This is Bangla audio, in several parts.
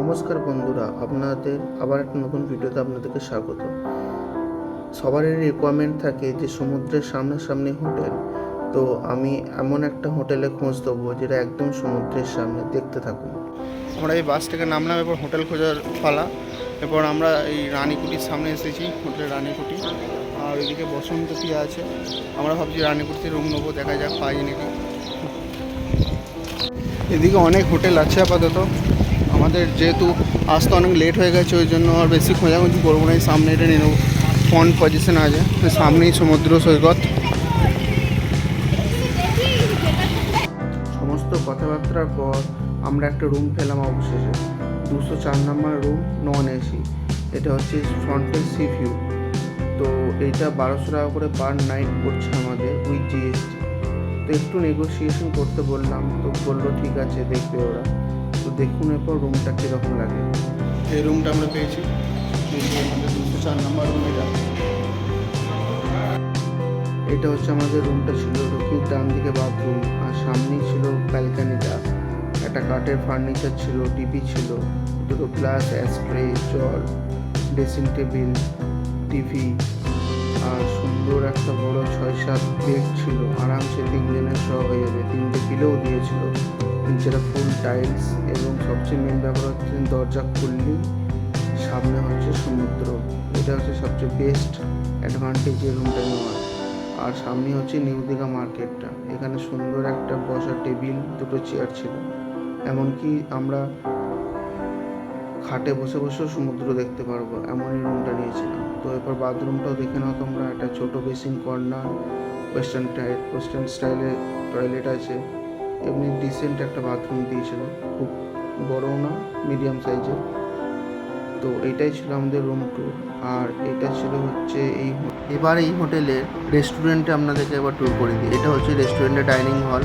নমস্কার বন্ধুরা, আপনাদের আবার একটা নতুন ভিডিওতে আপনাদেরকে স্বাগত। সবারই রিকোয়ারমেন্ট থাকে যে সমুদ্রের সামনাসামনি হোটেল। তো আমি এমন একটা হোটেলে খোঁজ দেবো যেটা একদম সমুদ্রের সামনে। দেখতে থাকুন। আমরা এই বাস থেকে নামলাম, এরপর হোটেল খোঁজার পালা। এরপর আমরা এই রানীকুটির সামনে এসেছি, হোটেল রানীকুটি। আর ওইদিকে বসন্ততী আছে। আমরা ভাবছি রানীকুটিতে রুম নেবো, দেখা যাক পাই নাকি। এদিকে অনেক হোটেল আছে আপাতত। আমাদের যেহেতু আসতে অনেক লেট হয়ে গেছে, ওই জন্য আর বেশি খোঁজাখুঁজি করবো না। এই সামনে এটা নিয়ে নেবো, ফ্রন্ট পজিশন আছে, সামনেই সমুদ্র সৈকত। সমস্ত কথাবার্তার পর আমরা একটা রুম পেলাম অবশেষে। 204 নম্বর রুম, নন এসি। এটা হচ্ছে ফ্রন্টের সি ভিউ। তো এইটা 1200 টাকা করে পার নাইট পড়ছে আমাদের, উইথ জিএসটি। তো একটু নেগোসিয়েশন করতে বললাম, তো বললো ঠিক আছে, দেখবে ওরা। তো দেখুন এরপর রুমটা কীরকম লাগে। এই রুমটা আমরা পেয়েছি, 204 নম্বর রুম। এটা হচ্ছে আমাদের রুমটা ছিল। রুকির ডান দিকে বাথরুম, আর সামনেই ছিল ব্যালকানিটা। একটা কাঠের ফার্নিচার ছিল, টিভি ছিল, দুটো গ্লাস, অ্যাস্ট্রে, জল, ড্রেসিং টেবিল, টিভি, আর সুন্দর একটা বড় 6-7 বেড ছিল। আরামসে 3 জনের সহ হয়ে যাবে। 3টে পিলোও দিয়েছিল, নিচেরা ফুল টাইলস। এবং সবচেয়ে মেন ব্যাপার হচ্ছে দরজা খুললেই সামনে হচ্ছে সমুদ্র। এটা হচ্ছে সবচেয়ে বেস্ট অ্যাডভান্টেজ এই রুমটা নেওয়ার। আর সামনে হচ্ছে নিউ দীঘা মার্কেটটা। এখানে সুন্দর একটা বসার টেবিল, দুটো চেয়ার ছিল। এমনকি আমরা খাটে বসে বসেও সমুদ্র দেখতে পারবো, এমন এই রুমটা নিয়েছিলাম। তো এরপর বাথরুমটাও দেখে নাও তোমরা। একটা ছোটো বেসিন কর্নার, ওয়েস্টার্ন স্টাইলের টয়লেট আছে। এমনি ডিসেন্ট একটা বাথরুম দিয়েছিল, খুব বড়ও না, মিডিয়াম সাইজের। তো এইটাই ছিল আমাদের রুম ট্যুর। আর এটা ছিল হচ্ছে এবার এই হোটেলের রেস্টুরেন্টে আপনাদেরকে এবার ট্যুর করে দিই। এটা হচ্ছে রেস্টুরেন্টের ডাইনিং হল।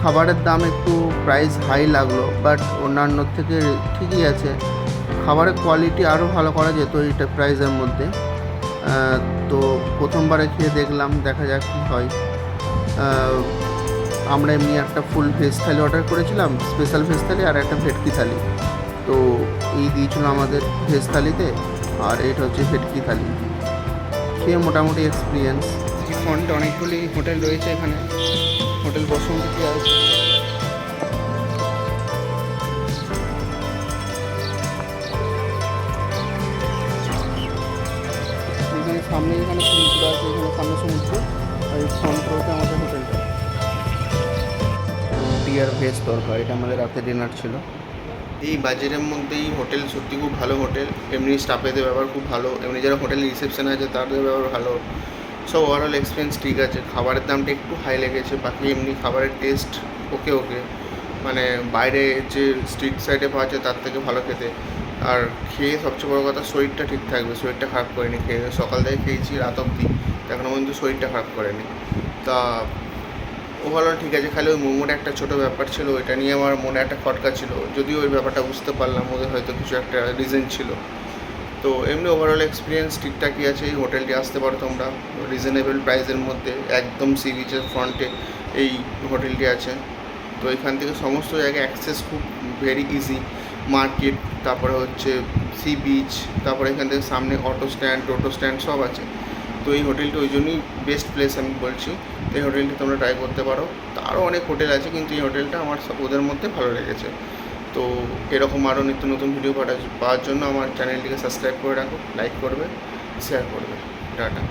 খাবারের দাম একটু প্রাইস হাই লাগলো, বাট অন্যান্য থেকে ঠিকই আছে। খাবারের কোয়ালিটি আরও ভালো করা যেত এইটা প্রাইসের মধ্যে। তো প্রথমবারে খেয়ে দেখলাম, দেখা যাক কী হয়। আমরা এমনি একটা ফুল ভেজ থালি অর্ডার করেছিলাম, স্পেশাল ভেজ থালি, আর একটা ভেটকি থালি। তো এই দিয়েছিল আমাদের ভেজ থালিতে, আর এটা হচ্ছে ভেটকি থালি। খেয়ে মোটামুটি এক্সপিরিয়েন্স। ফ্রন্টে অনেকগুলি হোটেল রয়েছে এখানে। হোটেল বসন্তী আছে। এখানে সামনে এখানে সমুদ্র আছে, এখানে সামনে সমুদ্র। আর এই ফ্রন্ট রোডে আমাদের হোটেলটা। ডিয়ার ভেজ তরকা, এটা আমাদের রাতে ডিনার ছিল। এই বাজেটের মধ্যেই হোটেল সত্যি খুব ভালো হোটেল। এমনি স্টাফেদের ব্যবহার খুব ভালো, এমনি যারা হোটেলের রিসেপশন আছে তাদের ব্যবহার ভালো। সব ওভারঅল এক্সপিরিয়েন্স ঠিক আছে। খাবারের দামটা একটু হাই লেগেছে, বাকি এমনি খাবারের টেস্ট ওকে ওকে। মানে বাইরে যে স্ট্রিট সাইডে পাওয়া যায় তার থেকে ভালো খেতে। আর খেয়ে সবচেয়ে বড়ো কথা, শরীরটা ঠিক থাকবে। শরীরটা খারাপ করেনি খেয়ে। সকাল থেকে খেয়েছি রাত অবধি, এখনও পর্যন্ত শরীরটা খারাপ করেনি। তা ওভারঅল ঠিক আছে। খালি ওই মোমোটা একটা ছোটো ব্যাপার ছিল, ওইটা নিয়ে আমার মনে একটা খটকা ছিল। যদিও ওই ব্যাপারটা বুঝতে পারলাম, ওদের হয়তো কিছু একটা রিজন ছিল। তো এমনি ওভারঅল এক্সপিরিয়েন্স ঠিকঠাকই আছে। এই হোটেলটি আসতে পারো তোমরা রিজনেবল প্রাইসের মধ্যে, একদম সি বিচের ফ্রন্টে এই হোটেলটি আছে। তো এখান থেকে সমস্ত জায়গায় অ্যাক্সেস খুব ভেরি ইজি। মার্কেট, তারপরে হচ্ছে সি বিচ, তারপরে এখান থেকে সামনে অটো স্ট্যান্ড, টোটো স্ট্যান্ড সব আছে। তো এই হোটেলটি ওই জন্যই বেস্ট প্লেস আমি বলছি। তো এই হোটেলটি তোমরা ট্রাই করতে পারো। তো আরও অনেক হোটেল আছে, কিন্তু এই হোটেলটা আমার ওদের মধ্যে ভালো লেগেছে। তো এরকম আরও নিত্য নতুন ভিডিও পাওয়ার জন্য আমার চ্যানেলটিকে সাবস্ক্রাইব করে রাখো, লাইক করবে, শেয়ার করবে। টাটা।